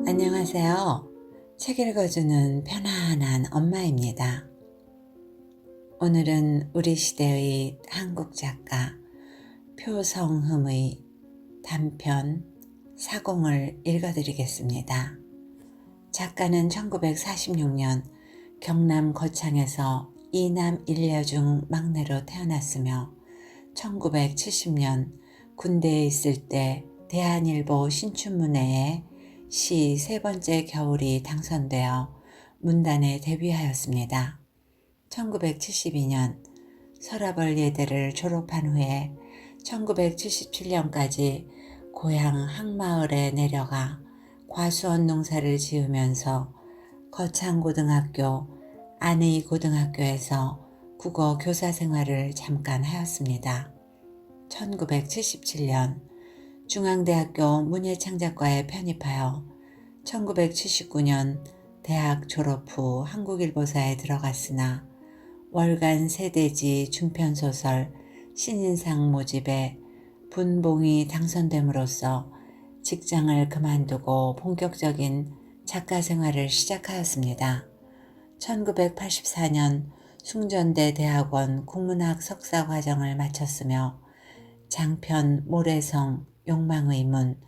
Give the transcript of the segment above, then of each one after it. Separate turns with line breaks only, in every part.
안녕하세요. 책 읽어주는 편안한 엄마입니다. 오늘은 우리 시대의 한국 작가 표성흠의 단편 사공을 읽어드리겠습니다. 작가는 1946년 경남 거창에서 이남 일녀 중 막내로 태어났으며 1970년 군대에 있을 때 대한일보 신춘문예에 시 세 번째 겨울이 당선되어 문단에 데뷔하였습니다. 1972년 서라벌 예대를 졸업한 후에 1977년까지 고향 항마을에 내려가 과수원 농사를 지으면서 거창고등학교, 안의고등학교에서 국어 교사 생활을 잠깐 하였습니다. 1977년 중앙대학교 문예창작과에 편입하여 1979년 대학 졸업 후 한국일보사에 들어갔으나 월간 세대지 중편소설 신인상 모집에 분봉이 당선됨으로써 직장을 그만두고 본격적인 작가 생활을 시작하였습니다. 1984년 숭전대 대학원 국문학 석사 과정을 마쳤으며 장편 모래성 욕망의 문,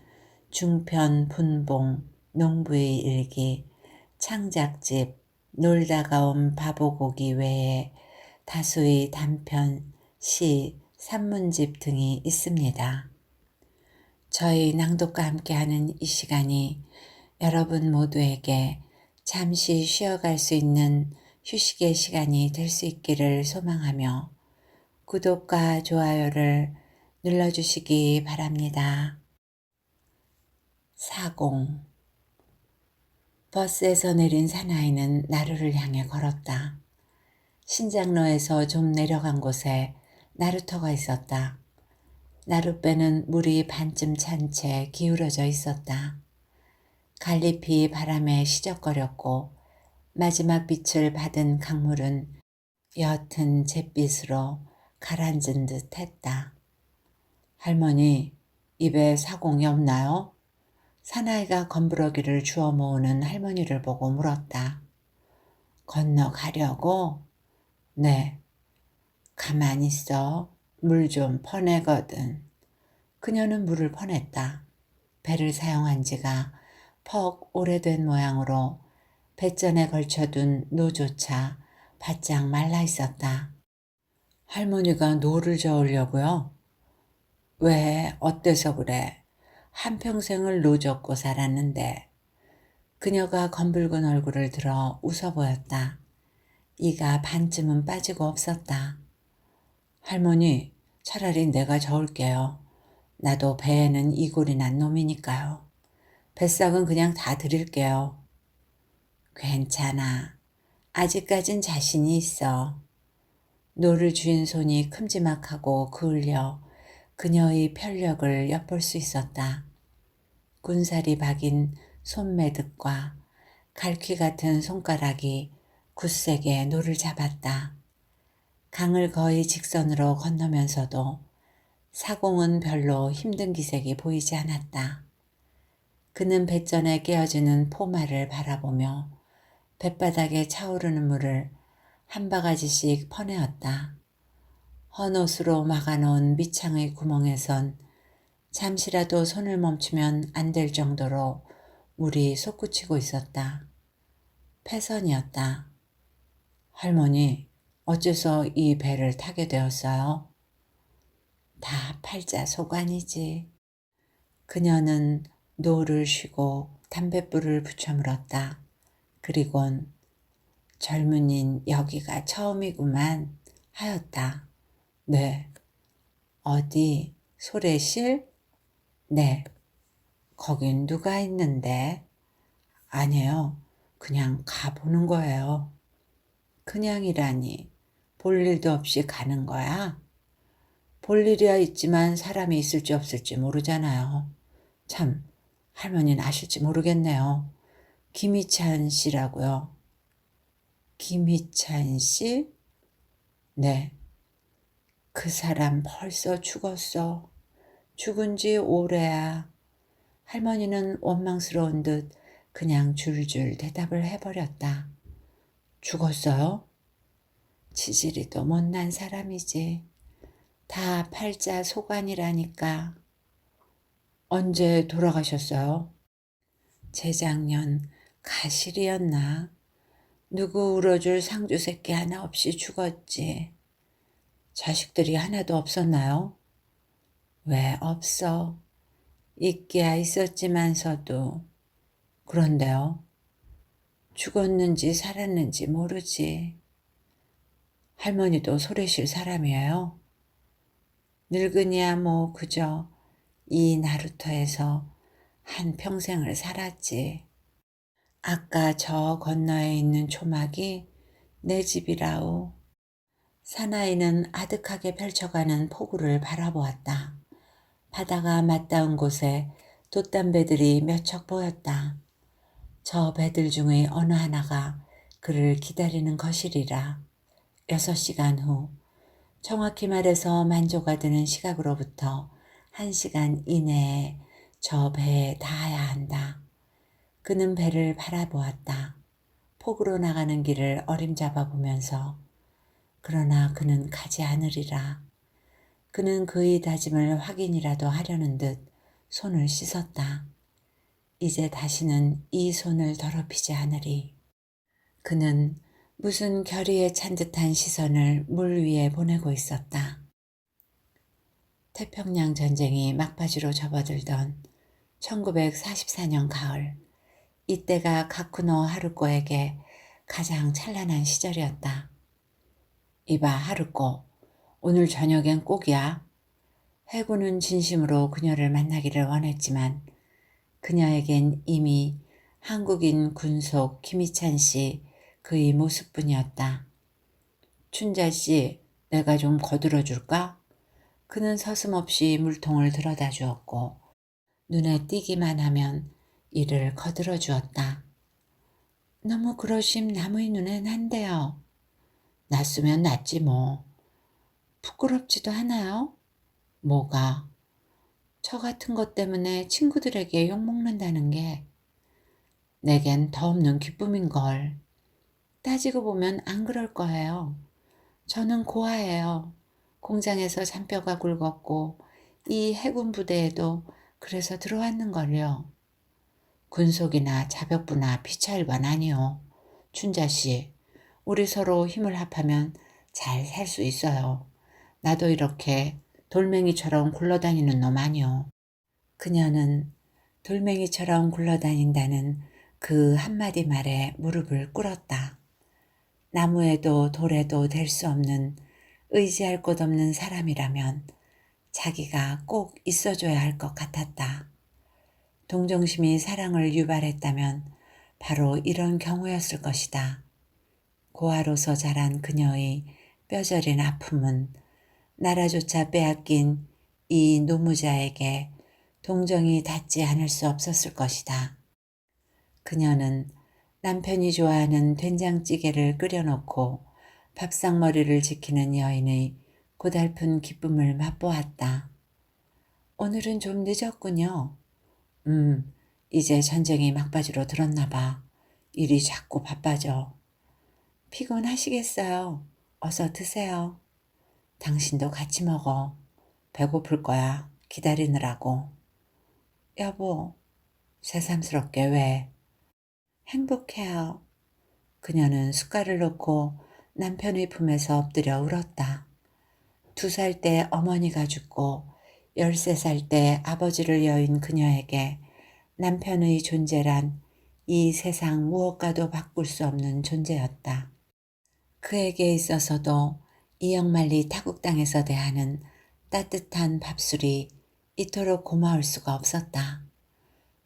중편 분봉, 농부의 일기, 창작집, 놀다가 온 바보고기 외에 다수의 단편, 시, 산문집 등이 있습니다. 저희 낭독과 함께하는 이 시간이 여러분 모두에게 잠시 쉬어갈 수 있는 휴식의 시간이 될 수 있기를 소망하며 구독과 좋아요를 눌러주시기 바랍니다. 사공. 버스에서 내린 사나이는 나루를 향해 걸었다. 신장로에서 좀 내려간 곳에 나루터가 있었다. 나룻배는 물이 반쯤 찬 채 기울어져 있었다. 갈잎이 바람에 시적거렸고 마지막 빛을 받은 강물은 옅은 잿빛으로 가라앉은 듯 했다. 할머니, 입에 사공이 없나요? 사나이가 건부러기를 주워 모으는 할머니를 보고 물었다. 건너가려고? 네. 가만히 있어. 물 좀 퍼내거든. 그녀는 물을 퍼냈다. 배를 사용한 지가 퍽 오래된 모양으로 뱃전에 걸쳐둔 노조차 바짝 말라 있었다. 할머니가 노를 저으려고요? 왜, 어때서 그래? 한평생을 노 젓고 살았는데. 그녀가 검붉은 얼굴을 들어 웃어 보였다. 이가 반쯤은 빠지고 없었다. 할머니, 차라리 내가 저을게요. 나도 배에는 이골이 난 놈이니까요. 뱃삭은 그냥 다 드릴게요. 괜찮아. 아직까진 자신이 있어. 노를 쥔 손이 큼지막하고 그을려 그녀의 편력을 엿볼 수 있었다. 군살이 박인 손매듭과 갈퀴 같은 손가락이 굳세게 노를 잡았다. 강을 거의 직선으로 건너면서도 사공은 별로 힘든 기색이 보이지 않았다. 그는 뱃전에 깨어지는 포마를 바라보며 뱃바닥에 차오르는 물을 한 바가지씩 퍼내었다. 헌옷으로 막아놓은 밑창의 구멍에선 잠시라도 손을 멈추면 안 될 정도로 물이 솟구치고 있었다. 패선이었다. 할머니, 어째서 이 배를 타게 되었어요? 다 팔자 소관이지. 그녀는 노를 쉬고 담뱃불을 붙여 물었다. 그리곤 젊은인 여기가 처음이구만 하였다. 네. 어디? 소래실? 네. 거긴 누가 있는데? 아니에요. 그냥 가보는 거예요. 그냥이라니 볼 일도 없이 가는 거야? 볼 일이야 있지만 사람이 있을지 없을지 모르잖아요. 참, 할머니는 아실지 모르겠네요. 김희찬 씨라고요. 김희찬 씨? 네. 그 사람 벌써 죽었어. 죽은 지 오래야. 할머니는 원망스러운 듯 그냥 줄줄 대답을 해버렸다. 죽었어요? 지질이도 못난 사람이지. 다 팔자 소관이라니까. 언제 돌아가셨어요? 재작년 가실이었나? 누구 울어줄 상주 새끼 하나 없이 죽었지. 자식들이 하나도 없었나요? 왜 없어? 있기야 있었지만서도. 그런데요. 죽었는지 살았는지 모르지. 할머니도 소리실 사람이에요. 늙은이야 뭐 그저 이 나루터에서 한 평생을 살았지. 아까 저 건너에 있는 초막이 내 집이라오. 사나이는 아득하게 펼쳐가는 포구를 바라보았다. 바다가 맞닿은 곳에 돛담배들이 몇 척 보였다. 저 배들 중의 어느 하나가 그를 기다리는 것이리라. 6시간 후, 정확히 말해서 만조가 드는 시각으로부터 1시간 이내에 저 배에 닿아야 한다. 그는 배를 바라보았다. 폭우로 나가는 길을 어림잡아 보면서. 그러나 그는 가지 않으리라. 그는 그의 다짐을 확인이라도 하려는 듯 손을 씻었다. 이제 다시는 이 손을 더럽히지 않으리. 그는 무슨 결의에 찬 듯한 시선을 물 위에 보내고 있었다. 태평양 전쟁이 막바지로 접어들던 1944년 가을, 이때가 가쿠노 하루코에게 가장 찬란한 시절이었다. 이봐 하루코, 오늘 저녁엔 꼭이야. 해군은 진심으로 그녀를 만나기를 원했지만 그녀에겐 이미 한국인 군속 김희찬 씨 그의 모습뿐이었다. 춘자 씨, 내가 좀 거들어 줄까? 그는 서슴없이 물통을 들어다 주었고 눈에 띄기만 하면 이를 거들어 주었다. 너무 그러심 남의 눈엔 한데요. 낯으면 낯지 뭐. 부끄럽지도 않아요? 뭐가? 저 같은 것 때문에 친구들에게 욕먹는다는 게 내겐 더 없는 기쁨인걸. 따지고 보면 안 그럴 거예요. 저는 고아예요. 공장에서 잔뼈가 굵었고 이 해군 부대에도 그래서 들어왔는걸요. 군속이나 자벽부나 피차일관 아니요. 춘자씨, 우리 서로 힘을 합하면 잘 살 수 있어요. 나도 이렇게 돌멩이처럼 굴러다니는 놈 아니요. 그녀는 돌멩이처럼 굴러다닌다는 그 한마디 말에 무릎을 꿇었다. 나무에도 돌에도 될 수 없는 의지할 곳 없는 사람이라면 자기가 꼭 있어줘야 할 것 같았다. 동정심이 사랑을 유발했다면 바로 이런 경우였을 것이다. 고아로서 자란 그녀의 뼈저린 아픔은 나라조차 빼앗긴 이 노무자에게 동정이 닿지 않을 수 없었을 것이다. 그녀는 남편이 좋아하는 된장찌개를 끓여놓고 밥상머리를 지키는 여인의 고달픈 기쁨을 맛보았다. 오늘은 좀 늦었군요. 이제 전쟁이 막바지로 들었나 봐. 일이 자꾸 바빠져. 피곤하시겠어요. 어서 드세요. 당신도 같이 먹어. 배고플 거야. 기다리느라고. 여보, 새삼스럽게 왜? 행복해요. 그녀는 숟갈을 놓고 남편의 품에서 엎드려 울었다. 2살 때 어머니가 죽고 13살 때 아버지를 여인 그녀에게 남편의 존재란 이 세상 무엇과도 바꿀 수 없는 존재였다. 그에게 있어서도 이영만리 타국 땅에서 대하는 따뜻한 밥술이 이토록 고마울 수가 없었다.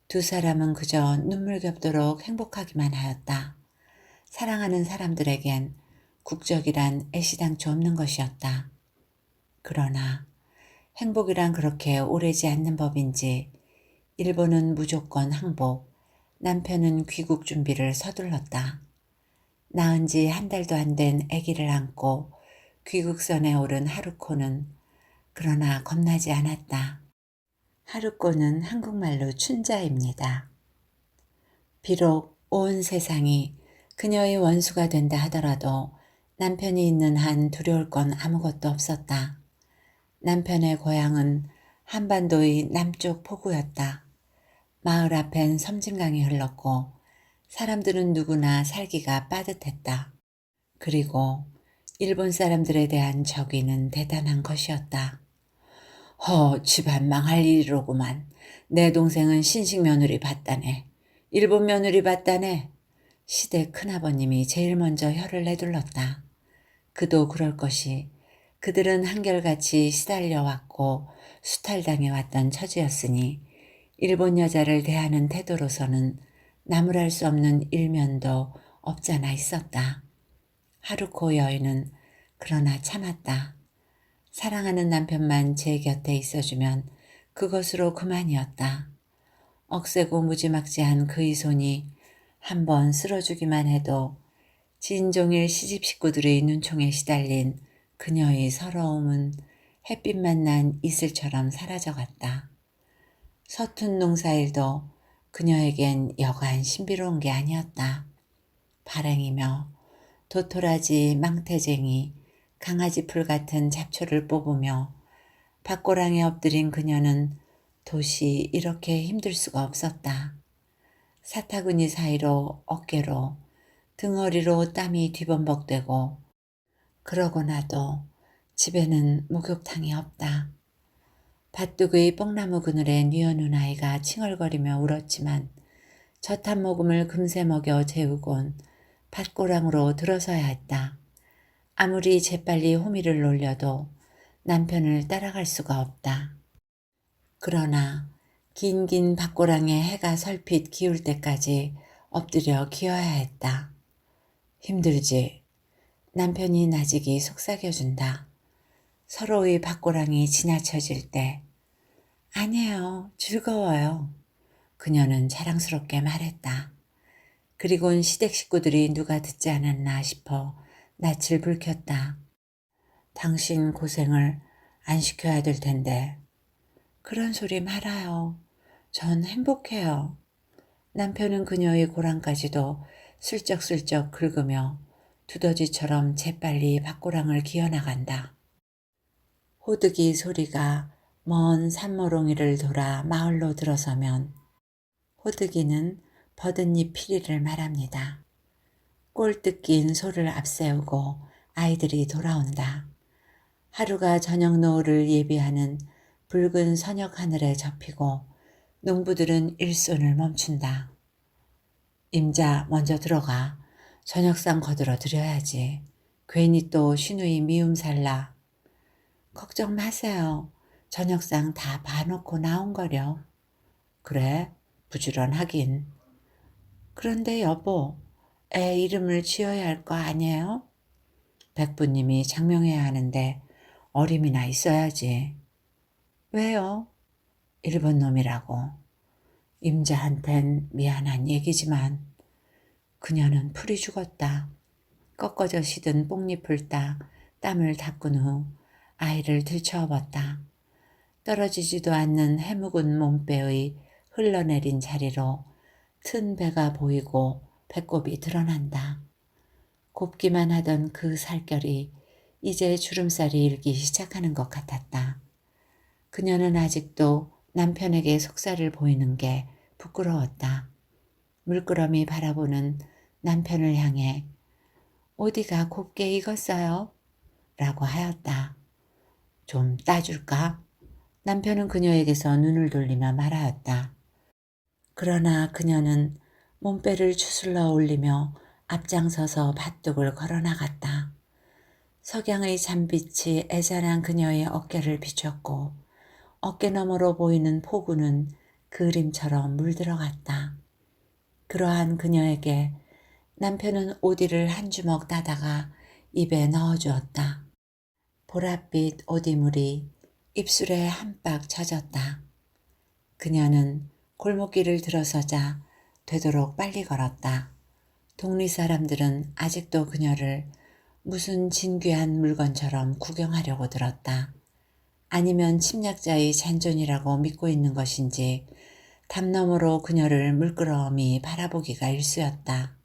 2사람은 그저 눈물겹도록 행복하기만 하였다. 사랑하는 사람들에겐 국적이란 애시당초 없는 것이었다. 그러나 행복이란 그렇게 오래지 않는 법인지 일본은 무조건 항복, 남편은 귀국 준비를 서둘렀다. 낳은 지 한 달도 안 된 아기를 안고 귀국선에 오른 하루코는 그러나 겁나지 않았다. 하루코는 한국말로 춘자입니다. 비록 온 세상이 그녀의 원수가 된다 하더라도 남편이 있는 한 두려울 건 아무것도 없었다. 남편의 고향은 한반도의 남쪽 포구였다. 마을 앞엔 섬진강이 흘렀고 사람들은 누구나 살기가 빠듯했다. 그리고 일본 사람들에 대한 적의는 대단한 것이었다. 집안 망할 일이로구만. 내 동생은 신식 며느리 봤다네. 일본 며느리 봤다네. 시댁 큰아버님이 제일 먼저 혀를 내둘렀다. 그도 그럴 것이 그들은 한결같이 시달려왔고 수탈당해왔던 처지였으니 일본 여자를 대하는 태도로서는 나무랄 수 없는 일면도 없잖아 있었다. 하루코 여인은 그러나 참았다. 사랑하는 남편만 제 곁에 있어주면 그것으로 그만이었다. 억세고 무지막지한 그의 손이 한번 쓸어주기만 해도 진종일 시집 식구들의 눈총에 시달린 그녀의 서러움은 햇빛만 난 이슬처럼 사라져갔다. 서툰 농사일도 그녀에겐 여간 신비로운 게 아니었다. 발행이며 도토라지, 망태쟁이, 강아지 풀 같은 잡초를 뽑으며 밭고랑에 엎드린 그녀는 도시 이렇게 힘들 수가 없었다. 사타구니 사이로 어깨로 등허리로 땀이 뒤범벅되고 그러고 나도 집에는 목욕탕이 없다. 밭둑의 뽕나무 그늘에 뉘어눈 아이가 칭얼거리며 울었지만 젖 한 모금을 금세 먹여 재우곤 밭고랑으로 들어서야 했다. 아무리 재빨리 호미를 놀려도 남편을 따라갈 수가 없다. 그러나 긴긴 밭고랑에 해가 설핏 기울 때까지 엎드려 기어야 했다. 힘들지? 남편이 나직이 속삭여준다. 서로의 밭고랑이 지나쳐질 때 아니에요. 즐거워요. 그녀는 자랑스럽게 말했다. 그리곤 시댁 식구들이 누가 듣지 않았나 싶어 낯을 붉혔다. 당신 고생을 안 시켜야 될 텐데. 그런 소리 말아요. 전 행복해요. 남편은 그녀의 고랑까지도 슬쩍슬쩍 긁으며 두더지처럼 재빨리 밭고랑을 기어나간다. 호득이 소리가 먼 산모롱이를 돌아 마을로 들어서면 호득이는 버든잎 피리를 말합니다. 꼴뜯 낀 소를 앞세우고 아이들이 돌아온다. 하루가 저녁 노을을 예비하는 붉은 선역 하늘에 접히고 농부들은 일손을 멈춘다. 임자 먼저 들어가. 저녁상 거들어 드려야지. 괜히 또 신우이 미움 살라. 걱정 마세요. 저녁상 다 봐놓고 나온 거려. 그래, 부지런하긴. 그런데 여보, 애 이름을 지어야 할 거 아니에요? 백부님이 장명해야 하는데 어림이나 있어야지. 왜요? 일본 놈이라고. 임자한텐 미안한 얘기지만 그녀는 풀이 죽었다. 꺾어져 시든 뽕잎을 따 땀을 닦은 후 아이를 들쳐업었다. 떨어지지도 않는 해묵은 몸빼의 흘러내린 자리로 튼 배가 보이고 배꼽이 드러난다. 곱기만 하던 그 살결이 이제 주름살이 일기 시작하는 것 같았다. 그녀는 아직도 남편에게 속살을 보이는 게 부끄러웠다. 물끄러미 바라보는 남편을 향해 어디가 곱게 익었어요? 라고 하였다. 좀 따줄까? 남편은 그녀에게서 눈을 돌리며 말하였다. 그러나 그녀는 몸빼를 추슬러 올리며 앞장서서 밭둑을 걸어나갔다. 석양의 잔빛이 애잔한 그녀의 어깨를 비췄고 어깨 너머로 보이는 포구는 그림처럼 물들어갔다. 그러한 그녀에게 남편은 오디를 한 주먹 따다가 입에 넣어주었다. 보랏빛 오디물이 입술에 한 박 젖었다. 그녀는 골목길을 들어서자 되도록 빨리 걸었다. 동리 사람들은 아직도 그녀를 무슨 진귀한 물건처럼 구경하려고 들었다. 아니면 침략자의 잔존이라고 믿고 있는 것인지 담 너머로 그녀를 물끄러미 바라보기가 일쑤였다.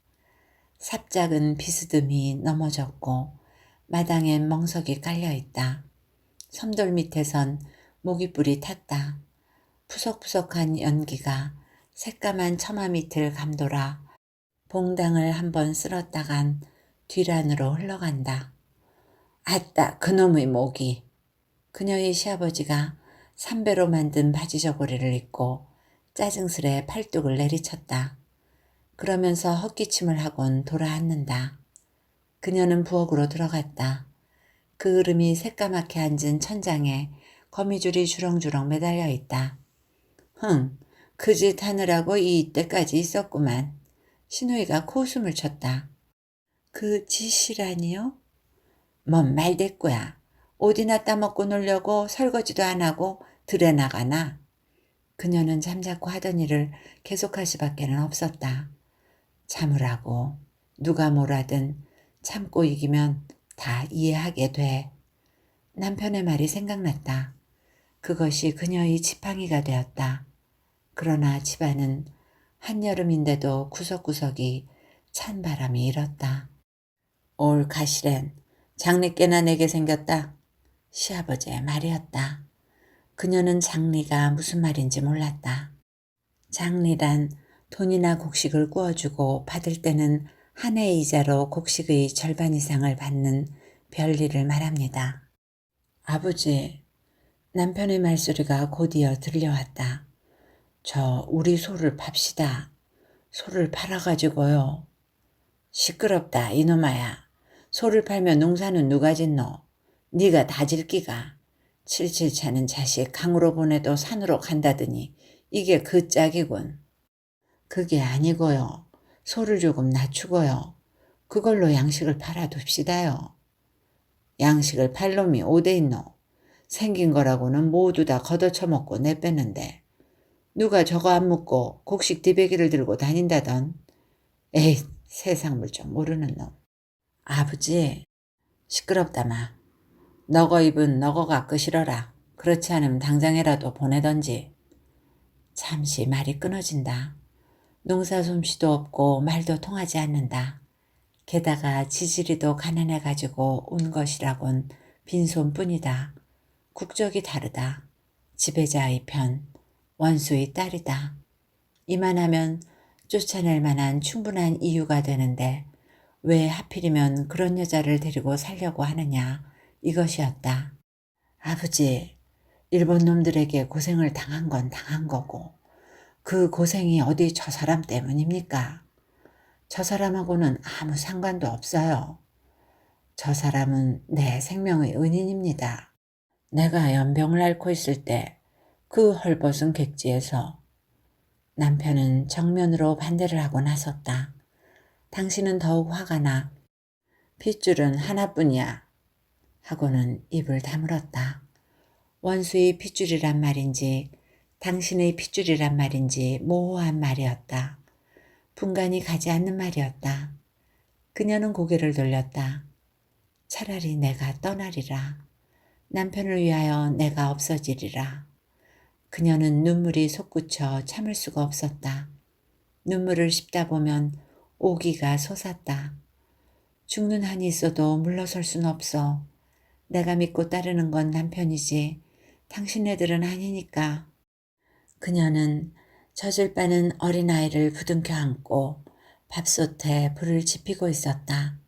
삽작은 비스듬히 넘어졌고 마당엔 멍석이 깔려있다. 섬돌 밑에선 모깃불이 탔다. 푸석푸석한 연기가 새까만 처마 밑을 감돌아 봉당을 한번 쓸었다간 뒤란으로 흘러간다. 아따 그놈의 목이. 그녀의 시아버지가 삼배로 만든 바지 저고리를 입고 짜증스레 팔뚝을 내리쳤다. 그러면서 헛기침을 하곤 돌아앉는다. 그녀는 부엌으로 들어갔다. 그 으름이 새까맣게 앉은 천장에 거미줄이 주렁주렁 매달려 있다. 그 짓 하느라고 이때까지 있었구만. 신우이가 코웃음을 쳤다. 그 짓이라니요? 뭔 말대꾸야. 옷이나 따먹고 놀려고 설거지도 안 하고 들에 나가나. 그녀는 잠자코 하던 일을 계속할 수밖에는 없었다. 참으라고. 누가 뭐라든 참고 이기면 다 이해하게 돼. 남편의 말이 생각났다. 그것이 그녀의 지팡이가 되었다. 그러나 집안은 한여름인데도 구석구석이 찬 바람이 일었다. 올 가시렌 장리깨나 내게 생겼다. 시아버지의 말이었다. 그녀는 장리가 무슨 말인지 몰랐다. 장리란 돈이나 곡식을 구워주고 받을 때는 한 해 이자로 곡식의 절반 이상을 받는 별일을 말합니다. 아버지, 남편의 말소리가 곧이어 들려왔다. 저 우리 소를 팝시다. 소를 팔아가지고요. 시끄럽다 이놈아야. 소를 팔면 농사는 누가 짓노? 네가 다 질기가. 칠칠 차는 자식 강으로 보내도 산으로 간다더니 이게 그 짝이군. 그게 아니고요. 소를 조금 낮추고요. 그걸로 양식을 팔아둡시다요. 양식을 팔 놈이 어디 있노? 생긴 거라고는 모두 다 걷어쳐먹고 내빼는데 누가 저거 안 묻고 곡식 디베기를 들고 다닌다던. 에이 세상 물정 모르는 놈. 아버지 시끄럽다마. 너거 입은 너거가 끄시러라. 그렇지 않으면 당장이라도 보내던지. 잠시 말이 끊어진다. 농사 솜씨도 없고 말도 통하지 않는다. 게다가 지지리도 가난해가지고 온 것이라곤 빈손뿐이다. 국적이 다르다. 지배자의 편, 원수의 딸이다. 이만하면 쫓아낼 만한 충분한 이유가 되는데 왜 하필이면 그런 여자를 데리고 살려고 하느냐 이것이었다. 아버지, 일본 놈들에게 고생을 당한 건 당한 거고 그 고생이 어디 저 사람 때문입니까? 저 사람하고는 아무 상관도 없어요. 저 사람은 내 생명의 은인입니다. 내가 연병을 앓고 있을 때 그 헐벗은 객지에서. 남편은 정면으로 반대를 하고 나섰다. 당신은 더욱 화가 나. 핏줄은 하나뿐이야. 하고는 입을 다물었다. 원수의 핏줄이란 말인지 당신의 핏줄이란 말인지 모호한 말이었다. 분간이 가지 않는 말이었다. 그녀는 고개를 돌렸다. 차라리 내가 떠나리라. 남편을 위하여 내가 없어지리라. 그녀는 눈물이 솟구쳐 참을 수가 없었다. 눈물을 씹다 보면 오기가 솟았다. 죽는 한이 있어도 물러설 순 없어. 내가 믿고 따르는 건 남편이지 당신네들은 아니니까. 그녀는 젖을 빠는 어린아이를 부둥켜 안고 밥솥에 불을 지피고 있었다.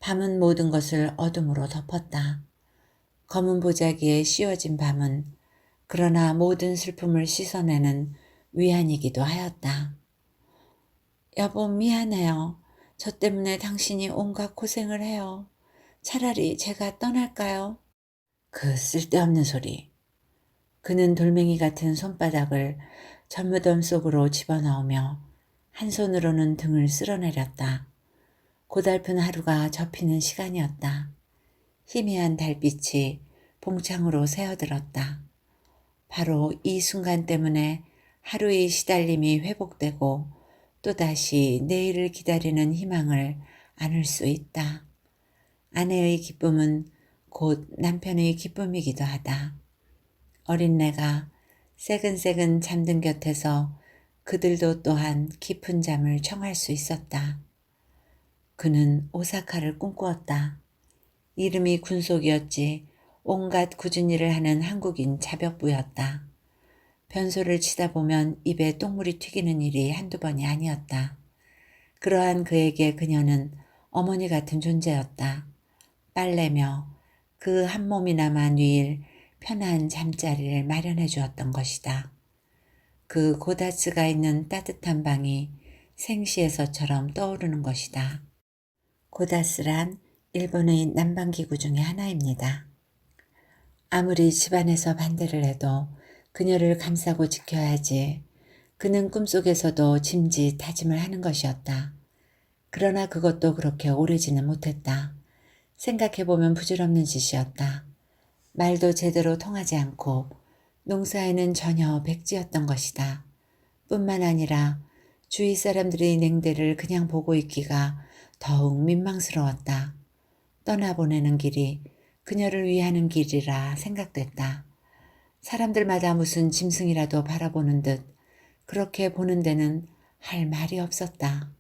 밤은 모든 것을 어둠으로 덮었다. 검은 보자기에 씌워진 밤은 그러나 모든 슬픔을 씻어내는 위안이기도 하였다. 여보 미안해요. 저 때문에 당신이 온갖 고생을 해요. 차라리 제가 떠날까요? 그 쓸데없는 소리. 그는 돌멩이 같은 손바닥을 전무덤 속으로 집어넣으며 한 손으로는 등을 쓸어내렸다. 고달픈 하루가 접히는 시간이었다. 희미한 달빛이 봉창으로 새어들었다. 바로 이 순간 때문에 하루의 시달림이 회복되고 또다시 내일을 기다리는 희망을 안을 수 있다. 아내의 기쁨은 곧 남편의 기쁨이기도 하다. 어린내가 새근새근 잠든 곁에서 그들도 또한 깊은 잠을 청할 수 있었다. 그는 오사카를 꿈꾸었다. 이름이 군속이었지 온갖 굳은 일을 하는 한국인 자벽부였다. 변소를 치다 보면 입에 똥물이 튀기는 일이 한두 번이 아니었다. 그러한 그에게 그녀는 어머니 같은 존재였다. 빨래며 그 한 몸이나마 누일 편한 잠자리를 마련해 주었던 것이다. 그 고다스가 있는 따뜻한 방이 생시에서처럼 떠오르는 것이다. 고다스란 일본의 난방기구 중의 하나입니다. 아무리 집안에서 반대를 해도 그녀를 감싸고 지켜야지 그는 꿈속에서도 짐짓 다짐을 하는 것이었다. 그러나 그것도 그렇게 오래지는 못했다. 생각해보면 부질없는 짓이었다. 말도 제대로 통하지 않고 농사에는 전혀 백지였던 것이다. 뿐만 아니라 주위 사람들의 냉대를 그냥 보고 있기가 더욱 민망스러웠다. 떠나보내는 길이 그녀를 위하는 길이라 생각됐다. 사람들마다 무슨 짐승이라도 바라보는 듯 그렇게 보는 데는 할 말이 없었다.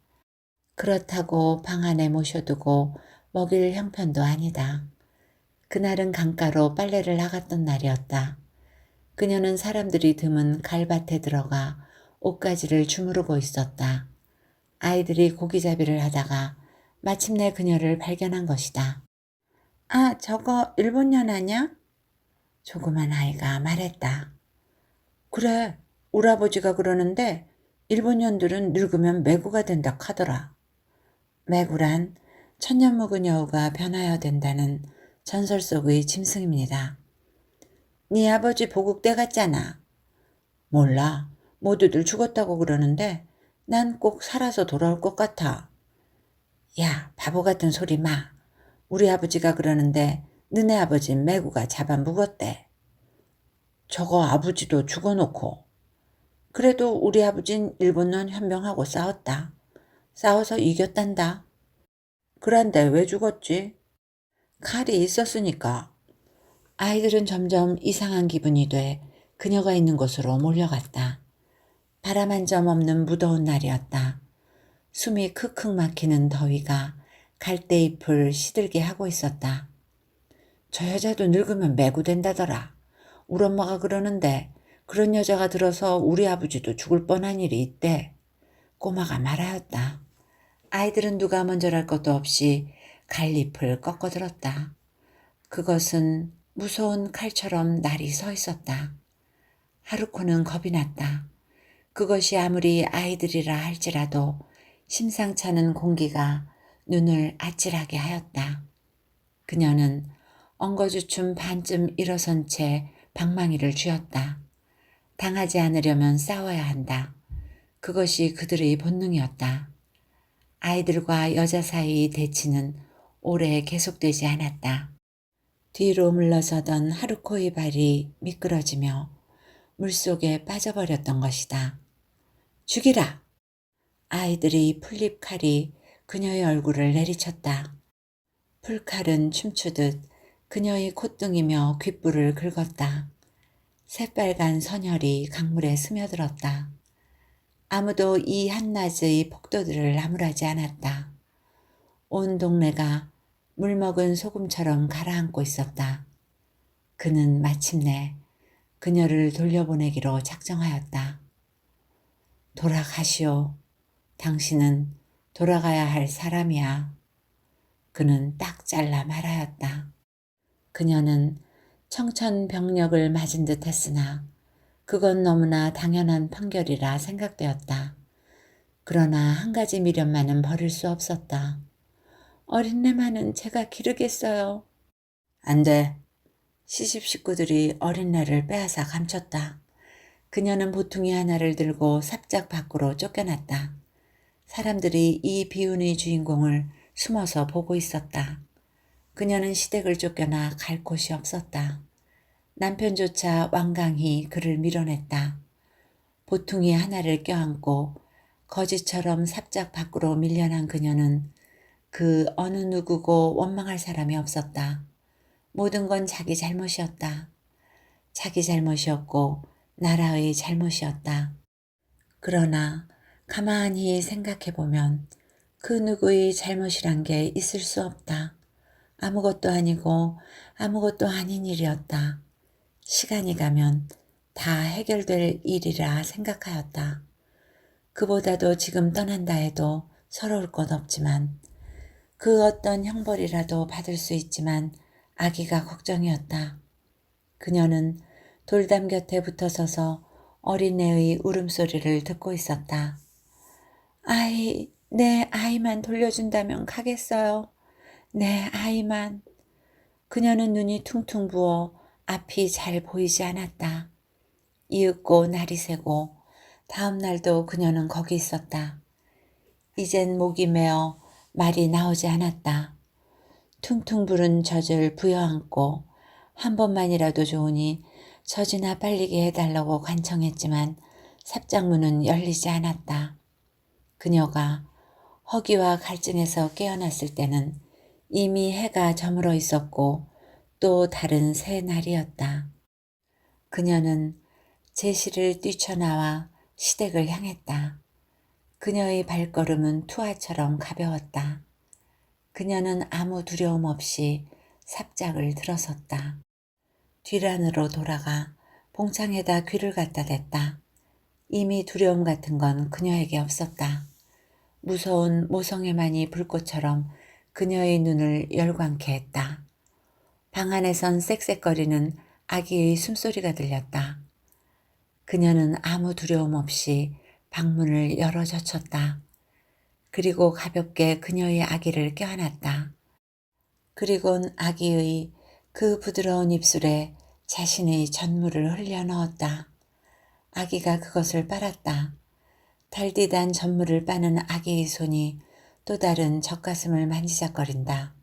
그렇다고 방 안에 모셔두고 먹일 형편도 아니다. 그날은 강가로 빨래를 나갔던 날이었다. 그녀는 사람들이 드문 갈밭에 들어가 옷가지를 주무르고 있었다. 아이들이 고기잡이를 하다가 마침내 그녀를 발견한 것이다. 아, 저거 일본년 아냐? 조그만 아이가 말했다. 그래, 우리 아버지가 그러는데 일본년들은 늙으면 매구가 된다 카더라. 매구란 천년 묵은 여우가 변하여 된다는 전설 속의 짐승입니다. 네 아버지 보국대 같잖아. 몰라. 모두들 죽었다고 그러는데 난 꼭 살아서 돌아올 것 같아. 야, 바보 같은 소리 마. 우리 아버지가 그러는데 너네 아버진 매구가 잡아 묵었대. 저거 아버지도 죽어놓고. 그래도 우리 아버진 일본놈 현병하고 싸웠다. 싸워서 이겼단다. 그런데 왜 죽었지? 칼이 있었으니까. 아이들은 점점 이상한 기분이 돼 그녀가 있는 곳으로 몰려갔다. 바람 한 점 없는 무더운 날이었다. 숨이 크크 막히는 더위가 갈대잎을 시들게 하고 있었다. 저 여자도 늙으면 매구된다더라. 우리 엄마가 그러는데 그런 여자가 들어서 우리 아버지도 죽을 뻔한 일이 있대. 꼬마가 말하였다. 아이들은 누가 먼저랄 것도 없이 갈잎을 꺾어들었다. 그것은 무서운 칼처럼 날이 서 있었다. 하루코는 겁이 났다. 그것이 아무리 아이들이라 할지라도 심상찮은 공기가 눈을 아찔하게 하였다. 그녀는 엉거주춤 반쯤 일어선 채 방망이를 쥐었다. 당하지 않으려면 싸워야 한다. 그것이 그들의 본능이었다. 아이들과 여자 사이의 대치는 오래 계속되지 않았다. 뒤로 물러서던 하루코의 발이 미끄러지며 물속에 빠져버렸던 것이다. 죽이라! 아이들이 풀립칼이 그녀의 얼굴을 내리쳤다. 풀칼은 춤추듯 그녀의 콧등이며 귓불을 긁었다. 새빨간 선혈이 강물에 스며들었다. 아무도 이 한낮의 폭도들을 나무라지 않았다. 온 동네가 물먹은 소금처럼 가라앉고 있었다. 그는 마침내 그녀를 돌려보내기로 작정하였다. 돌아가시오. 당신은 돌아가야 할 사람이야. 그는 딱 잘라 말하였다. 그녀는 청천벽력을 맞은 듯 했으나 그건 너무나 당연한 판결이라 생각되었다. 그러나 한 가지 미련만은 버릴 수 없었다. 어린애만은 제가 기르겠어요. 안 돼. 시집 식구들이 어린애를 빼앗아 감췄다. 그녀는 보퉁이 하나를 들고 삽작 밖으로 쫓겨났다. 사람들이 이 비운의 주인공을 숨어서 보고 있었다. 그녀는 시댁을 쫓겨나 갈 곳이 없었다. 남편조차 완강히 그를 밀어냈다. 보퉁이 하나를 껴안고 거지처럼 삽작 밖으로 밀려난 그녀는 그 어느 누구고 원망할 사람이 없었다. 모든 건 자기 잘못이었다. 자기 잘못이었고 나라의 잘못이었다. 그러나 가만히 생각해보면 그 누구의 잘못이란 게 있을 수 없다. 아무것도 아니고 아무것도 아닌 일이었다. 시간이 가면 다 해결될 일이라 생각하였다. 그보다도 지금 떠난다 해도 서러울 것 없지만 그 어떤 형벌이라도 받을 수 있지만 아기가 걱정이었다. 그녀는 돌담 곁에 붙어서서 어린애의 울음소리를 듣고 있었다. 내 아이만 돌려준다면 가겠어요. 내 아이만. 그녀는 눈이 퉁퉁 부어 앞이 잘 보이지 않았다. 이윽고 날이 새고 다음 날도 그녀는 거기 있었다. 이젠 목이 메어 말이 나오지 않았다. 퉁퉁 부른 젖을 부여안고 한 번만이라도 좋으니 젖이나 빨리게 해달라고 간청했지만 삽장문은 열리지 않았다. 그녀가 허기와 갈증에서 깨어났을 때는 이미 해가 저물어 있었고 또 다른 새 날이었다. 그녀는 제시를 뛰쳐나와 시댁을 향했다. 그녀의 발걸음은 투하처럼 가벼웠다. 그녀는 아무 두려움 없이 삽작을 들어섰다. 뒤란으로 돌아가 봉창에다 귀를 갖다 댔다. 이미 두려움 같은 건 그녀에게 없었다. 무서운 모성애만이 불꽃처럼 그녀의 눈을 열광케 했다. 방 안에선 쌕쌕거리는 아기의 숨소리가 들렸다. 그녀는 아무 두려움 없이 방문을 열어 젖혔다. 그리고 가볍게 그녀의 아기를 껴안았다. 그리곤 아기의 그 부드러운 입술에 자신의 젖물을 흘려 넣었다. 아기가 그것을 빨았다. 달디단 젖물을 빠는 아기의 손이 또 다른 젖가슴을 만지작거린다.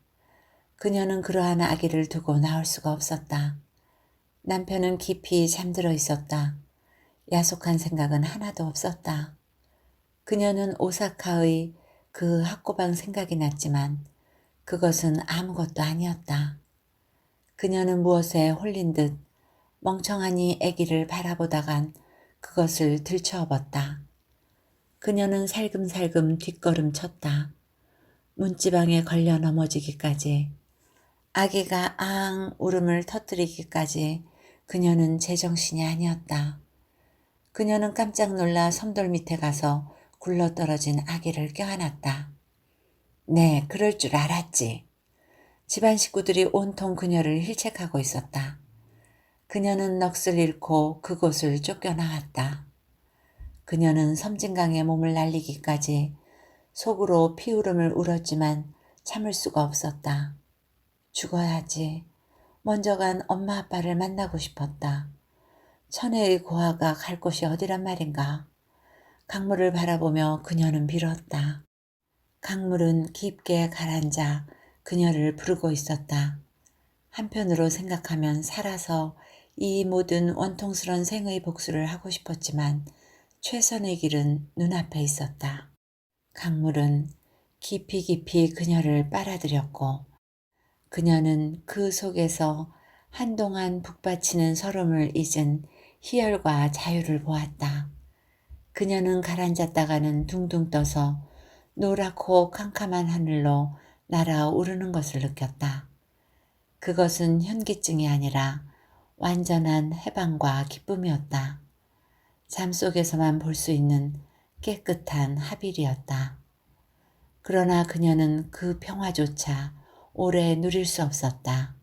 그녀는 그러한 아기를 두고 나올 수가 없었다. 남편은 깊이 잠들어 있었다. 야속한 생각은 하나도 없었다. 그녀는 오사카의 그 학고방 생각이 났지만 그것은 아무것도 아니었다. 그녀는 무엇에 홀린 듯 멍청하니 아기를 바라보다간 그것을 들쳐업었다. 그녀는 살금살금 뒷걸음 쳤다. 문지방에 걸려 넘어지기까지, 아기가 앙 울음을 터뜨리기까지 그녀는 제정신이 아니었다. 그녀는 깜짝 놀라 섬돌 밑에 가서 굴러떨어진 아기를 껴안았다. 네, 그럴 줄 알았지. 집안 식구들이 온통 그녀를 힐책하고 있었다. 그녀는 넋을 잃고 그곳을 쫓겨나왔다. 그녀는 섬진강에 몸을 날리기까지 속으로 피울음을 울었지만 참을 수가 없었다. 죽어야지. 먼저 간 엄마 아빠를 만나고 싶었다. 천혜의 고아가 갈 곳이 어디란 말인가. 강물을 바라보며 그녀는 빌었다. 강물은 깊게 가라앉아 그녀를 부르고 있었다. 한편으로 생각하면 살아서 이 모든 원통스런 생의 복수를 하고 싶었지만 최선의 길은 눈앞에 있었다. 강물은 깊이 깊이 그녀를 빨아들였고 그녀는 그 속에서 한동안 북받치는 서름을 잊은 희열과 자유를 보았다. 그녀는 가라앉았다가는 둥둥 떠서 노랗고 캄캄한 하늘로 날아오르는 것을 느꼈다. 그것은 현기증이 아니라 완전한 해방과 기쁨이었다. 잠속에서만 볼 수 있는 깨끗한 하빌이었다. 그러나 그녀는 그 평화조차 오래 누릴 수 없었다.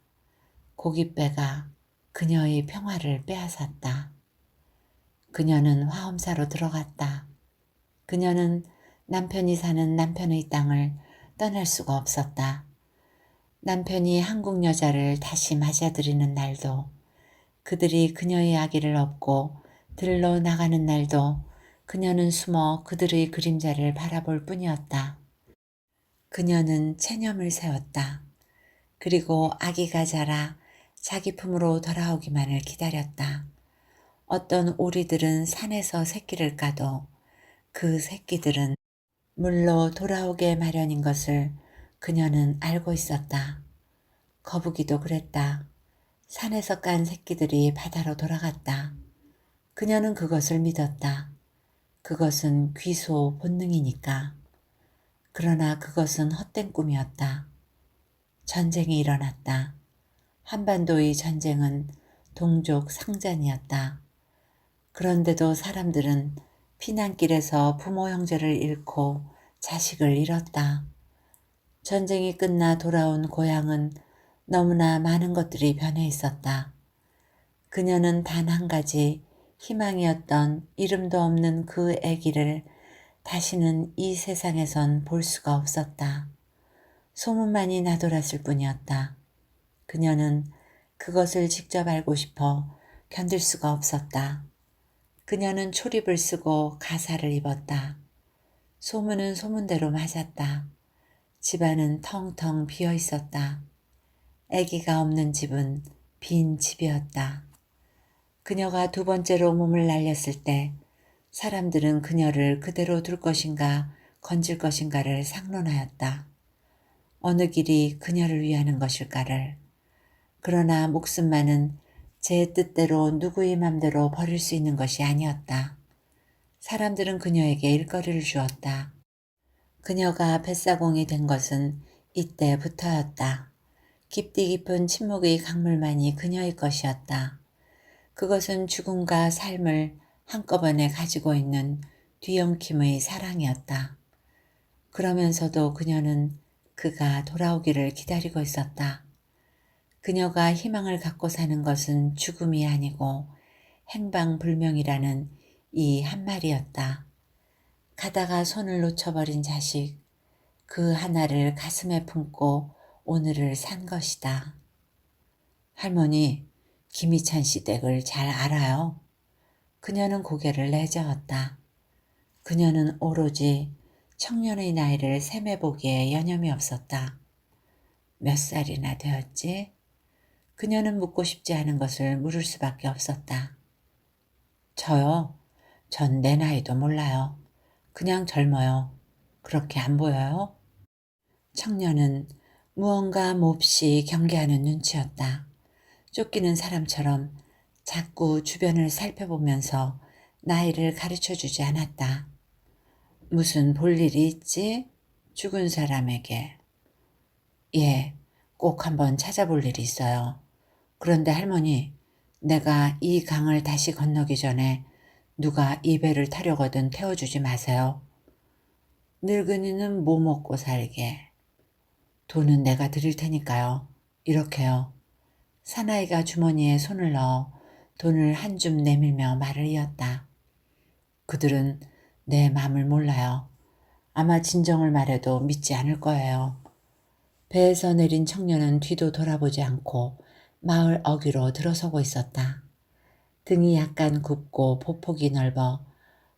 고깃배가 그녀의 평화를 빼앗았다. 그녀는 화엄사로 들어갔다. 그녀는 남편이 사는 남편의 땅을 떠날 수가 없었다. 남편이 한국 여자를 다시 맞아들이는 날도, 그들이 그녀의 아기를 업고 들러 나가는 날도 그녀는 숨어 그들의 그림자를 바라볼 뿐이었다. 그녀는 체념을 세웠다. 그리고 아기가 자라 자기 품으로 돌아오기만을 기다렸다. 어떤 오리들은 산에서 새끼를 까도 그 새끼들은 물로 돌아오게 마련인 것을 그녀는 알고 있었다. 거북이도 그랬다. 산에서 깐 새끼들이 바다로 돌아갔다. 그녀는 그것을 믿었다. 그것은 귀소 본능이니까. 그러나 그것은 헛된 꿈이었다. 전쟁이 일어났다. 한반도의 전쟁은 동족 상잔이었다. 그런데도 사람들은 피난길에서 부모 형제를 잃고 자식을 잃었다. 전쟁이 끝나 돌아온 고향은 너무나 많은 것들이 변해 있었다. 그녀는 단 한 가지 희망이었던 이름도 없는 그 아기를 다시는 이 세상에선 볼 수가 없었다. 소문만이 나돌았을 뿐이었다. 그녀는 그것을 직접 알고 싶어 견딜 수가 없었다. 그녀는 초립을 쓰고 가사를 입었다. 소문은 소문대로 맞았다. 집안은 텅텅 비어 있었다. 아기가 없는 집은 빈 집이었다. 그녀가 두 번째로 몸을 날렸을 때 사람들은 그녀를 그대로 둘 것인가 건질 것인가를 상론하였다. 어느 길이 그녀를 위하는 것일까를. 그러나 목숨만은 제 뜻대로 누구의 맘대로 버릴 수 있는 것이 아니었다. 사람들은 그녀에게 일거리를 주었다. 그녀가 뱃사공이 된 것은 이때부터였다. 깊디 깊은 침묵의 강물만이 그녀의 것이었다. 그것은 죽음과 삶을 한꺼번에 가지고 있는 뒤엉킴의 사랑이었다. 그러면서도 그녀는 그가 돌아오기를 기다리고 있었다. 그녀가 희망을 갖고 사는 것은 죽음이 아니고 행방불명이라는 이 한말이었다. 가다가 손을 놓쳐버린 자식, 그 하나를 가슴에 품고 오늘을 산 것이다. 할머니, 김희찬 씨 댁을 잘 알아요? 그녀는 고개를 내저었다. 그녀는 오로지 청년의 나이를 셈해보기에 여념이 없었다. 몇 살이나 되었지? 그녀는 묻고 싶지 않은 것을 물을 수밖에 없었다. 저요? 전 내 나이도 몰라요. 그냥 젊어요. 그렇게 안 보여요? 청년은 무언가 몹시 경계하는 눈치였다. 쫓기는 사람처럼 자꾸 주변을 살펴보면서 나이를 가르쳐주지 않았다. 무슨 볼 일이 있지? 죽은 사람에게. 예, 꼭 한번 찾아볼 일이 있어요. 그런데 할머니, 내가 이 강을 다시 건너기 전에 누가 이 배를 타려거든 태워주지 마세요. 늙은이는 뭐 먹고 살게. 돈은 내가 드릴 테니까요. 이렇게요. 사나이가 주머니에 손을 넣어 돈을 한 줌 내밀며 말을 이었다. 그들은 내 마음을 몰라요. 아마 진정을 말해도 믿지 않을 거예요. 배에서 내린 청년은 뒤도 돌아보지 않고 마을 어귀로 들어서고 있었다. 등이 약간 굽고 보폭이 넓어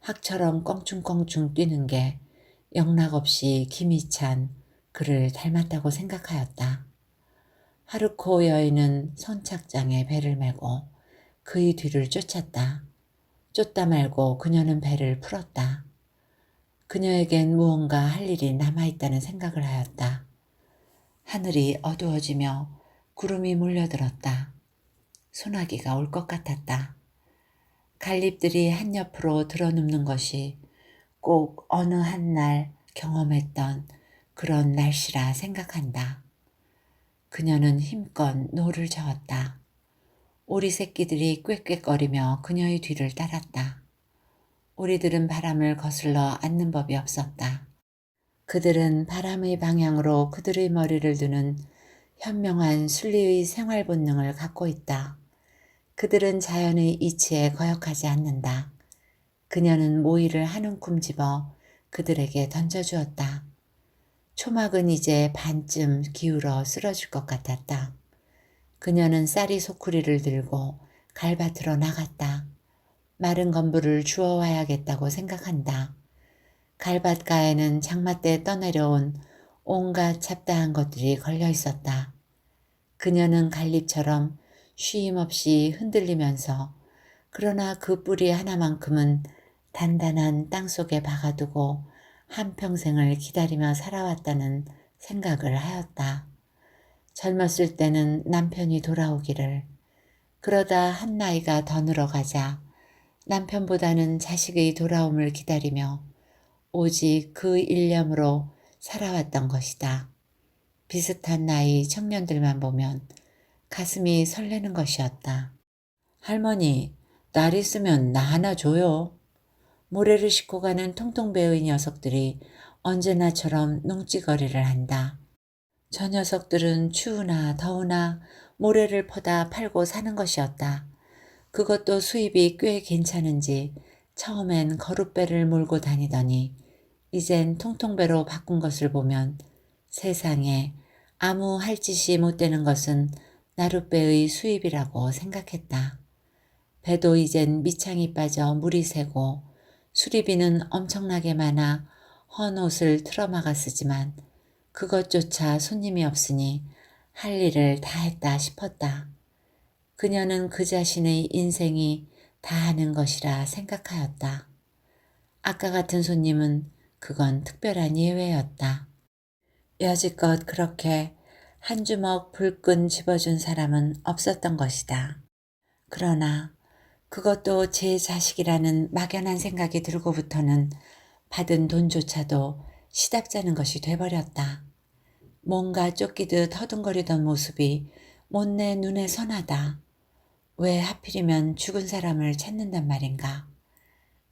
학처럼 껑충껑충 뛰는 게 영락없이 김희찬 그를 닮았다고 생각하였다. 하루코 여인은 선착장에 배를 메고 그의 뒤를 쫓았다. 쫓다 말고 그녀는 배를 풀었다. 그녀에겐 무언가 할 일이 남아있다는 생각을 하였다. 하늘이 어두워지며 구름이 몰려들었다. 소나기가 올 것 같았다. 갈립들이 한 옆으로 드러눕는 것이 꼭 어느 한 날 경험했던 그런 날씨라 생각한다. 그녀는 힘껏 노를 저었다. 오리 새끼들이 꽥꽥거리며 그녀의 뒤를 따랐다. 오리들은 바람을 거슬러 앉는 법이 없었다. 그들은 바람의 방향으로 그들의 머리를 두는 현명한 순리의 생활 본능을 갖고 있다. 그들은 자연의 이치에 거역하지 않는다. 그녀는 모이를 한 움큼 집어 그들에게 던져주었다. 초막은 이제 반쯤 기울어 쓰러질 것 같았다. 그녀는 쌀이 소쿠리를 들고 갈밭으로 나갔다. 마른 건부를 주워와야겠다고 생각한다. 갈밭가에는 장마 때 떠내려온 온갖 잡다한 것들이 걸려 있었다. 그녀는 갈립처럼 쉼 없이 흔들리면서 그러나 그 뿌리 하나만큼은 단단한 땅속에 박아두고 한평생을 기다리며 살아왔다는 생각을 하였다. 젊었을 때는 남편이 돌아오기를, 그러다 한 나이가 더 늘어가자 남편보다는 자식의 돌아옴을 기다리며 오직 그 일념으로 살아왔던 것이다. 비슷한 나이 청년들만 보면 가슴이 설레는 것이었다. 할머니, 날 있으면 나 하나 줘요. 모래를 싣고 가는 통통배의 녀석들이 언제나처럼 농찌거리를 한다. 저 녀석들은 추우나 더우나 모래를 퍼다 팔고 사는 것이었다. 그것도 수입이 꽤 괜찮은지 처음엔 거룻배를 몰고 다니더니 이젠 통통배로 바꾼 것을 보면 세상에 아무 할 짓이 못 되는 것은 나룻배의 수입이라고 생각했다. 배도 이젠 밑창이 빠져 물이 새고 수리비는 엄청나게 많아 헌 옷을 틀어막아 쓰지만 그것조차 손님이 없으니 할 일을 다 했다 싶었다. 그녀는 그 자신의 인생이 다 하는 것이라 생각하였다. 아까 같은 손님은 그건 특별한 예외였다. 여지껏 그렇게 한 주먹 불끈 집어준 사람은 없었던 것이다. 그러나 그것도 제 자식이라는 막연한 생각이 들고부터는 받은 돈조차도 시답잖은 것이 돼버렸다. 뭔가 쫓기듯 허둥거리던 모습이 못내 눈에 선하다. 왜 하필이면 죽은 사람을 찾는단 말인가.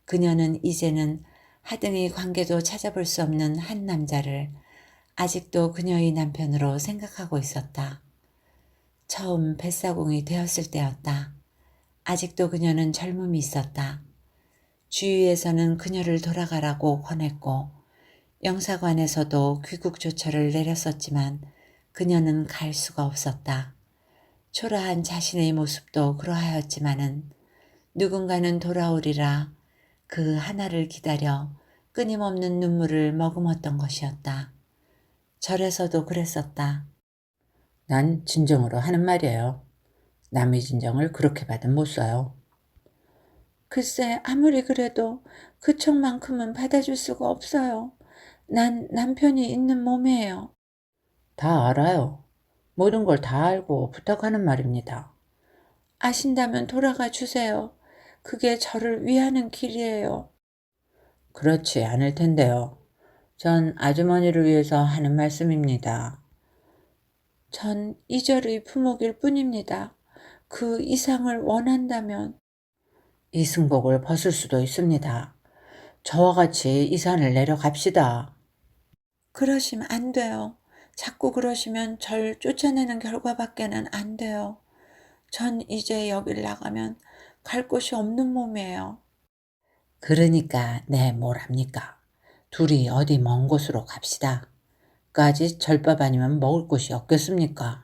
그녀는 이제는 하등의 관계도 찾아볼 수 없는 한 남자를 아직도 그녀의 남편으로 생각하고 있었다. 처음 뱃사공이 되었을 때였다. 아직도 그녀는 젊음이 있었다. 주위에서는 그녀를 돌아가라고 권했고 영사관에서도 귀국 조처를 내렸었지만 그녀는 갈 수가 없었다. 초라한 자신의 모습도 그러하였지만은 누군가는 돌아오리라 그 하나를 기다려 끊임없는 눈물을 머금었던 것이었다. 절에서도 그랬었다. 난 진정으로 하는 말이에요. 남의 진정을 그렇게 받은 못 써요. 글쎄 아무리 그래도 그 척만큼은 받아줄 수가 없어요. 난 남편이 있는 몸이에요. 다 알아요. 모든 걸 다 알고 부탁하는 말입니다. 아신다면 돌아가 주세요. 그게 저를 위하는 길이에요. 그렇지 않을 텐데요. 전 아주머니를 위해서 하는 말씀입니다. 전 이절의 부목일 뿐입니다. 그 이상을 원한다면. 이 승복을 벗을 수도 있습니다. 저와 같이 이 산을 내려갑시다. 그러시면 안 돼요. 자꾸 그러시면 절 쫓아내는 결과밖에는 안 돼요. 전 이제 여길 나가면 갈 곳이 없는 몸이에요. 그러니까 뭘 합니까? 둘이 어디 먼 곳으로 갑시다. 까지 절밥 아니면 먹을 곳이 없겠습니까?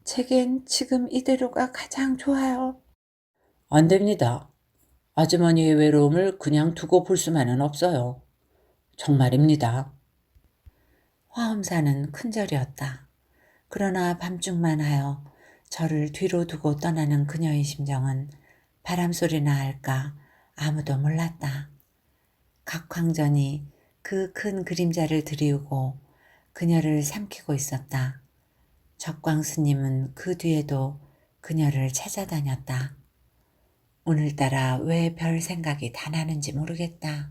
제겐 지금 이대로가 가장 좋아요. 안 됩니다. 아주머니의 외로움을 그냥 두고 볼 수만은 없어요. 정말입니다. 화엄사는 큰절이었다. 그러나 밤중만 하여 저를 뒤로 두고 떠나는 그녀의 심정은 바람소리나 할까 아무도 몰랐다. 각황전이 그 큰 그림자를 들이우고 그녀를 삼키고 있었다. 적광 스님은 그 뒤에도 그녀를 찾아다녔다. 오늘따라 왜 별 생각이 다 나는지 모르겠다.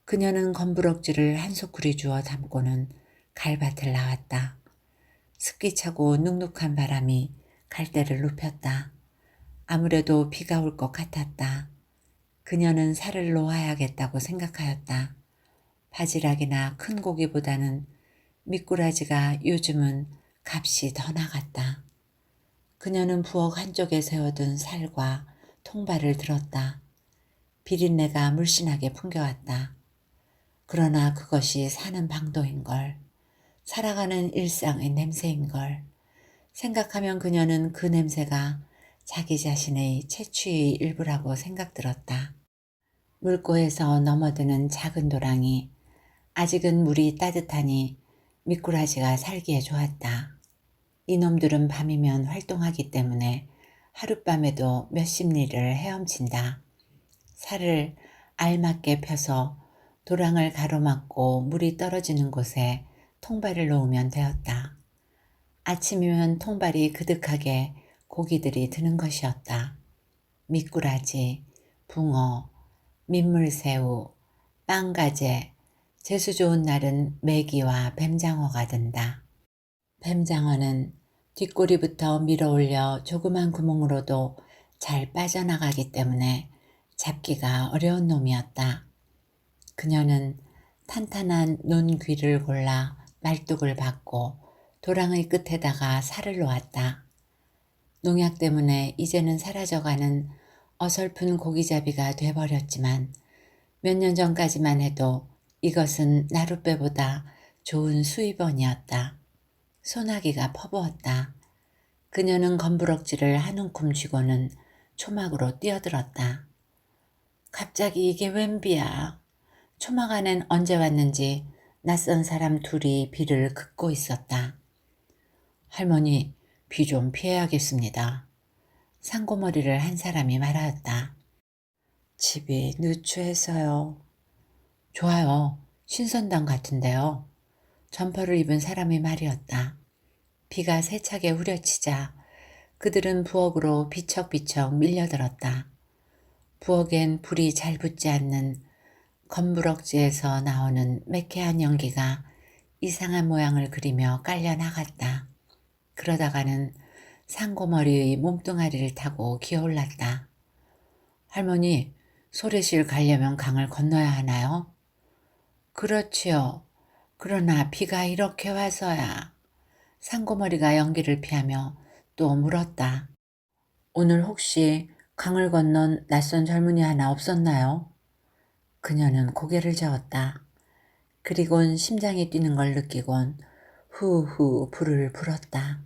그녀는 건부럭지를 한 소쿠리 주워 담고는 갈밭을 나왔다. 습기 차고 눅눅한 바람이 갈대를 눕혔다. 아무래도 비가 올 것 같았다. 그녀는 살을 놓아야겠다고 생각하였다. 바지락이나 큰 고기보다는 미꾸라지가 요즘은 값이 더 나갔다. 그녀는 부엌 한쪽에 세워둔 살과 통발을 들었다. 비린내가 물씬하게 풍겨왔다. 그러나 그것이 사는 방도인걸. 살아가는 일상의 냄새인걸. 생각하면 그녀는 그 냄새가 자기 자신의 채취의 일부라고 생각들었다. 물고에서 넘어드는 작은 도랑이 아직은 물이 따뜻하니 미꾸라지가 살기에 좋았다. 이놈들은 밤이면 활동하기 때문에 하룻밤에도 몇십 리를 헤엄친다. 살을 알맞게 펴서 도랑을 가로막고 물이 떨어지는 곳에 통발을 놓으면 되었다. 아침이면 통발이 그득하게 고기들이 드는 것이었다. 미꾸라지, 붕어, 민물새우, 빵가재, 재수 좋은 날은 메기와 뱀장어가 든다. 뱀장어는 뒷꼬리부터 밀어 올려 조그만 구멍으로도 잘 빠져나가기 때문에 잡기가 어려운 놈이었다. 그녀는 탄탄한 논귀를 골라 말뚝을 박고 도랑의 끝에다가 살을 놓았다. 농약 때문에 이제는 사라져가는 어설픈 고기잡이가 돼버렸지만 몇 년 전까지만 해도 이것은 나룻배보다 좋은 수입원이었다. 소나기가 퍼부었다. 그녀는 검부럭지를 한 움큼 쥐고는 초막으로 뛰어들었다. 갑자기 이게 웬비야. 초막 안엔 언제 왔는지 낯선 사람 둘이 비를 긋고 있었다. 할머니, 비 좀 피해야겠습니다. 상고머리를 한 사람이 말하였다. 집이 누추해서요. 좋아요. 신선당 같은데요. 점퍼를 입은 사람의 말이었다. 비가 세차게 후려치자 그들은 부엌으로 비척비척 밀려들었다. 부엌엔 불이 잘 붙지 않는 건부럭지에서 나오는 매캐한 연기가 이상한 모양을 그리며 깔려 나갔다. 그러다가는 상고머리의 몸뚱아리를 타고 기어올랐다. 할머니, 소래실 가려면 강을 건너야 하나요? 그렇지요. 그러나 비가 이렇게 와서야. 상고머리가 연기를 피하며 또 물었다. 오늘 혹시 강을 건넌 낯선 젊은이 하나 없었나요? 그녀는 고개를 저었다. 그리곤 심장이 뛰는 걸 느끼곤 후후 불을 불었다.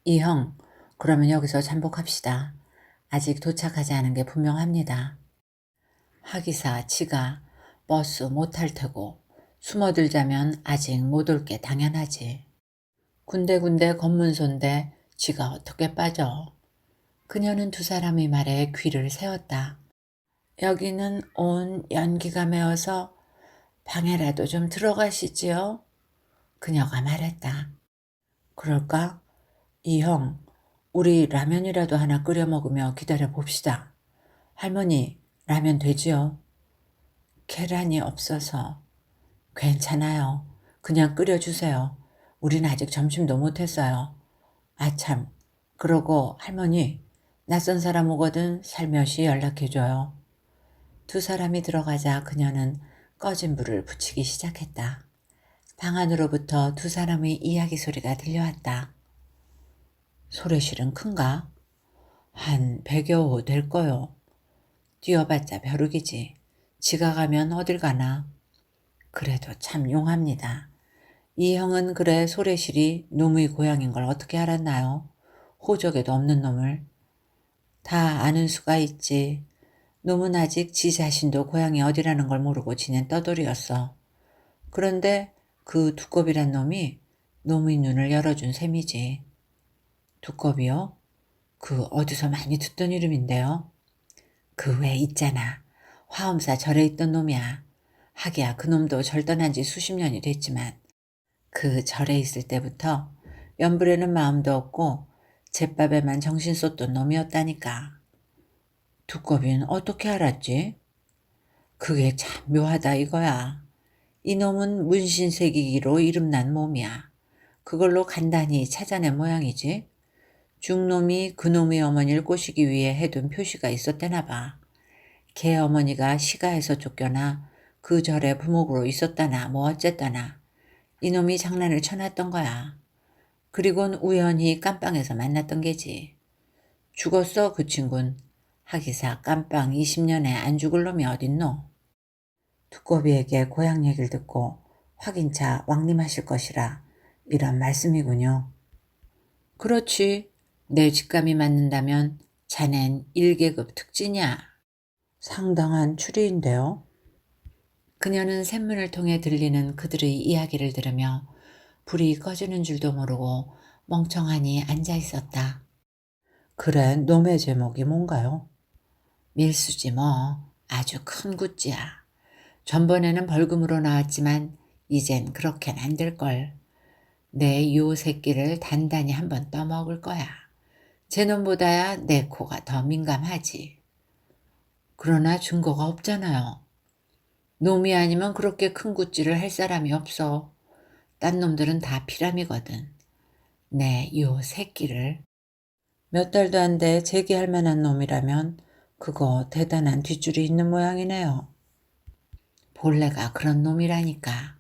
이 형, 그러면 여기서 잠복합시다. 아직 도착하지 않은 게 분명합니다. 하기사 지가 버스 못 탈 테고 숨어들자면 아직 못 올 게 당연하지. 군데군데 검문소인데 지가 어떻게 빠져. 그녀는 두 사람의 말에 귀를 세웠다. 여기는 온 연기가 메어서 방에라도 좀 들어가시지요? 그녀가 말했다. 그럴까? 이 형, 우리 라면이라도 하나 끓여 먹으며 기다려 봅시다. 할머니, 라면 되지요? 계란이 없어서. 괜찮아요. 그냥 끓여주세요. 우린 아직 점심도 못했어요. 아참, 그러고 할머니, 낯선 사람 오거든 살며시 연락해줘요. 두 사람이 들어가자 그녀는 꺼진 불을 붙이기 시작했다. 방 안으로부터 두 사람의 이야기 소리가 들려왔다. 소래실은 큰가? 한 100여 호 될 거요. 뛰어봤자 벼룩이지. 지가 가면 어딜 가나. 그래도 참 용합니다. 이 형은 그래 소래실이 놈의 고향인 걸 어떻게 알았나요? 호적에도 없는 놈을. 다 아는 수가 있지. 놈은 아직 지 자신도 고향이 어디라는 걸 모르고 지낸 떠돌이였어. 그런데 그 두꺼비란 놈이 놈의 눈을 열어준 셈이지. 두꺼비요? 그 어디서 많이 듣던 이름인데요. 그 외 있잖아. 화엄사 절에 있던 놈이야. 하기야 그 놈도 절 떠난 지 수십 년이 됐지만 그 절에 있을 때부터 연불에는 마음도 없고 잿밥에만 정신 쏟던 놈이었다니까. 두꺼비는 어떻게 알았지? 그게 참 묘하다 이거야. 이놈은 문신새기기로 이름난 몸이야. 그걸로 간단히 찾아낸 모양이지. 중놈이 그놈의 어머니를 꼬시기 위해 해둔 표시가 있었대나 봐. 걔 어머니가 시가에서 쫓겨나 그 절에 부목으로 있었다나 뭐 어쨌다나 이놈이 장난을 쳐놨던 거야. 그리곤 우연히 깜빵에서 만났던 게지. 죽었어 그 친군. 하기사 깜빵 20년에 안 죽을 놈이 어딨노. 두꺼비에게 고향 얘기를 듣고 확인차 왕림하실 것이라 이런 말씀이군요. 그렇지. 내 직감이 맞는다면 자넨 1계급 특진이야. 상당한 추리인데요. 그녀는 샘문을 통해 들리는 그들의 이야기를 들으며 불이 꺼지는 줄도 모르고 멍청하니 앉아 있었다.
그래, 놈의 제목이 뭔가요?
밀수지 뭐. 아주 큰 굿즈야. 전번에는 벌금으로 나왔지만 이젠 그렇게는 안 될걸. 내 요 새끼를 단단히 한번 떠먹을 거야. 제 놈보다야 내 코가 더 민감하지. 그러나 증거가 없잖아요. 놈이 아니면 그렇게 큰 굿즈를 할 사람이 없어. 딴 놈들은 다 피람이거든. 내 요 새끼를.
몇 달도 안 돼 제기할 만한 놈이라면 그거 대단한 뒷줄이 있는 모양이네요.
본래가 그런 놈이라니까.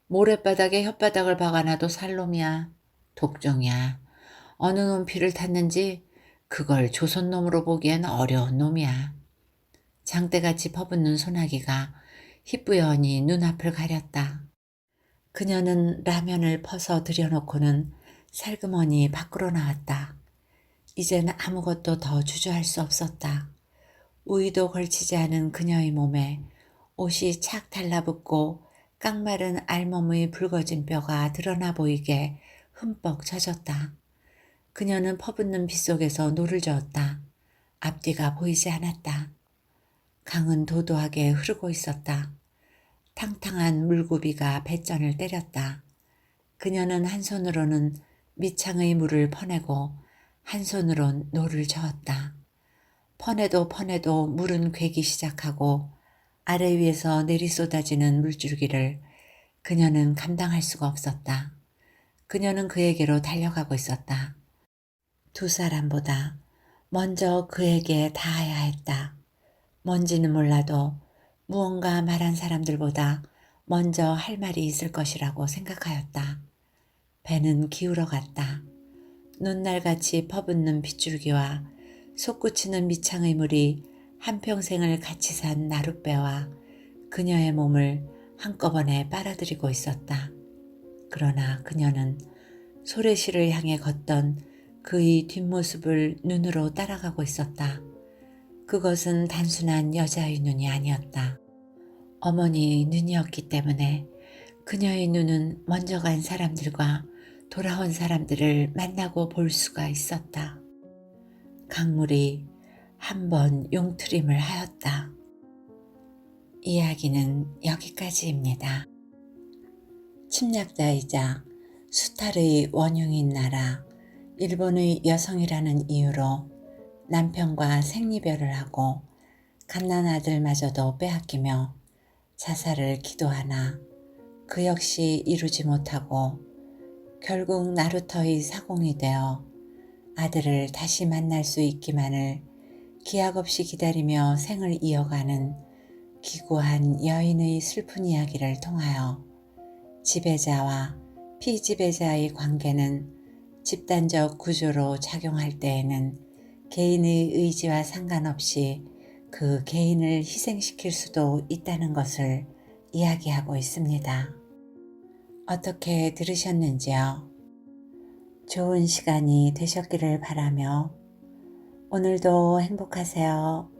모래바닥에 혓바닥을 박아놔도 살 놈이야. 독종이야. 어느 놈 피를 탔는지 그걸 조선놈으로 보기엔 어려운 놈이야. 장대같이 퍼붓는 소나기가 희뿌연히 눈앞을 가렸다. 그녀는 라면을 퍼서 들여놓고는 살그머니 밖으로 나왔다. 이젠 아무것도 더 주저할 수 없었다. 우위도 걸치지 않은 그녀의 몸에 옷이 착 달라붙고 깡마른 알몸의 붉어진 뼈가 드러나 보이게 흠뻑 젖었다. 그녀는 퍼붓는 빗속에서 노를 저었다. 앞뒤가 보이지 않았다. 강은 도도하게 흐르고 있었다. 탕탕한 물고비가 뱃전을 때렸다. 그녀는 한 손으로는 밑창의 물을 퍼내고 한 손으론 노를 저었다. 퍼내도 퍼내도 물은 괴기 시작하고 아래 위에서 내리쏟아지는 물줄기를 그녀는 감당할 수가 없었다. 그녀는 그에게로 달려가고 있었다. 두 사람보다 먼저 그에게 닿아야 했다. 뭔지는 몰라도 무언가 말한 사람들보다 먼저 할 말이 있을 것이라고 생각하였다. 배는 기울어 갔다. 눈날같이 퍼붓는 빗줄기와 솟구치는 밑창의 물이 한평생을 같이 산 나룻배와 그녀의 몸을 한꺼번에 빨아들이고 있었다. 그러나 그녀는 소래시를 향해 걷던 그의 뒷모습을 눈으로 따라가고 있었다. 그것은 단순한 여자의 눈이 아니었다. 어머니의 눈이었기 때문에 그녀의 눈은 먼저 간 사람들과 돌아온 사람들을 만나고 볼 수가 있었다. 강물이 한 번 용트림을 하였다. 이야기는 여기까지입니다. 침략자이자 수탈의 원흉인 나라 일본의 여성이라는 이유로 남편과 생리별을 하고 갓난아들마저도 빼앗기며 자살을 기도하나 그 역시 이루지 못하고 결국 나루터의 사공이 되어 아들을 다시 만날 수 있기만을 기약 없이 기다리며 생을 이어가는 기구한 여인의 슬픈 이야기를 통하여 지배자와 피지배자의 관계는 집단적 구조로 작용할 때에는 개인의 의지와 상관없이 그 개인을 희생시킬 수도 있다는 것을 이야기하고 있습니다. 어떻게 들으셨는지요? 좋은 시간이 되셨기를 바라며 오늘도 행복하세요.